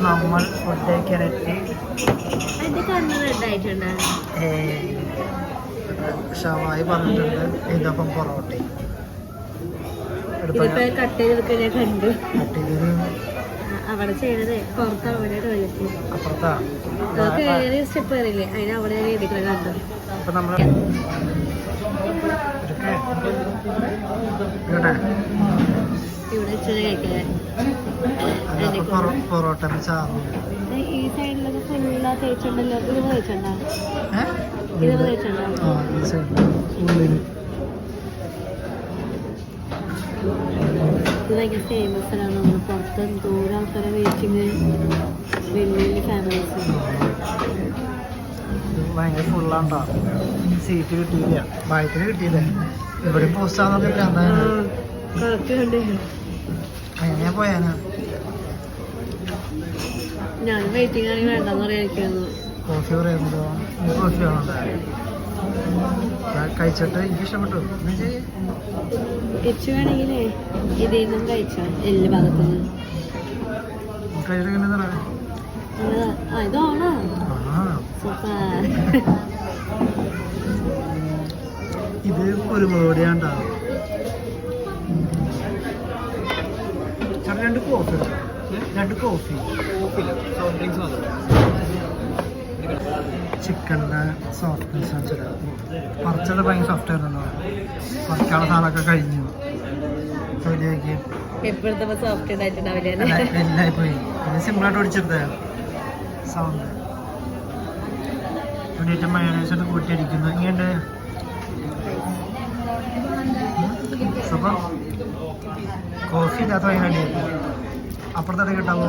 നമ്മൾ ഫുഡ് കഴിക്കാനെത്തി. ഷവായി പറഞ്ഞിട്ടുണ്ട്, ഇതൊപ്പം പൊറോട്ടയും അവിടെ ചെയ്യണത് പുറത്ത് അവിടെ അപ്പുറത്താ. സ്റ്റെപ്പ് കയറിയില്ലേ അതിന് അവിടെ രീതികൾ കണ്ടു. അപ്പൊ നമ്മള് ഇവിടെ വെച്ചാൽ കഴിക്കാൻ പൊറോട്ട ചാറും. ഈ സൈഡിലൊക്കെ ഫുള്ളാ തേച്ചുണ്ടല്ലോ. ഇത് തേച്ചുണ്ടോ? ഇത് തേച്ചുണ്ടോ? ഇത് ഭയങ്കര ഫേമസ് ആണ്. നമ്മൾ പുറത്ത് ദൂരം ആൾക്കാരെ വെയിറ്റിങ്, വലിയ വലിയ ഫാമിലീസ്. ഭയങ്കര ഫുള്ളാണ്ടോ, സീറ്റ് കിട്ടിയില്ല, ബാക്കിന് കിട്ടിയില്ലേ. ഇവിടെ പോസ്റ്റ് ആണെന്നൊക്കെ എങ്ങനെയാ പോയാനാ. ഞാൻ വെയിറ്റിംഗ് ആണെങ്കിൽ വേണ്ടെന്ന് പറയാനിരിക്കുന്നു. കോഫി പറയുമ്പോ കോഫി ആണോ കഴിച്ചിട്ട് എനിക്ക് ഇഷ്ടപ്പെട്ടു. തിരിച്ചു വേണമെങ്കിലേ ഇതിൽ നിന്നും കഴിച്ചോ, എല്ലാ ഭാഗത്തുനിന്ന്. ഇതാണോ സൂപ്പർ. ഇത് കുരുമുളക് രണ്ട് കോഫി ചിക്കൻ്റെ സോഫ്റ്റ്നെസ് വെച്ചാൽ കുറച്ചത് ഭയങ്കര സോഫ്റ്റ് ആയിരുന്നു. കുറച്ചുള്ള സാധനമൊക്കെ കഴിഞ്ഞു. എല്ലായി പോയി. പിന്നെ സിമ്പിളായിട്ട് ഓടിച്ചെടുത്ത സൗണ്ട് വേണ്ടിയിട്ട് മയോണൈസോട്ട് കൂട്ടിയടിക്കുന്നു. ഇങ്ങനെ അപ്പം കോഫി ഇല്ലാത്ത ഭയങ്കര അപ്പുറത്തോട്ട് കിട്ടാമോ.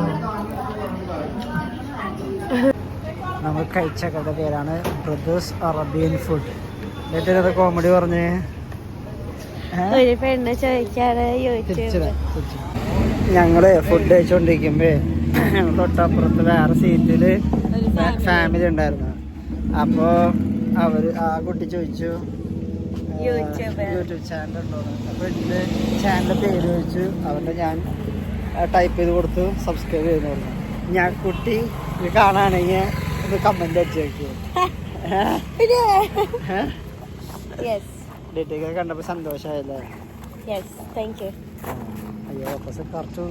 നമ്മൾ കഴിച്ച കടയുടെ പേരാണ് ബ്രദേഴ്സ് അറേബ്യൻ ഫുഡ്. എന്നിട്ട് കോമഡി പറഞ്ഞ് ഞങ്ങള് ഫുഡ് കഴിച്ചോണ്ടിരിക്കുമ്പോ ഞങ്ങൾ തൊട്ടപ്പുറത്ത് വേറെ സീറ്റില് ഫാമിലി ഉണ്ടായിരുന്നു. അപ്പോ ആ കുട്ടി ചോദിച്ചു യൂട്യൂബ് ചാനൽ ഉണ്ടോ. അപ്പൊ ഇതിന്റെ ചാനലിന്റെ പേര് ചോദിച്ചു. അവരുടെ ഞാൻ ടൈപ്പ് ചെയ്ത് കൊടുത്തു, സബ്സ്ക്രൈബ് ചെയ്തു പറഞ്ഞു. ഞാൻ കുട്ടി ഇത് കാണാണെങ്കിൽ ഇത് കമന്റ് അടിച്ചു നോക്കിയത് ഡേറ്റൊക്കെ കണ്ടപ്പോ സന്തോഷമായല്ലേ. അയ്യോ കുറച്ച്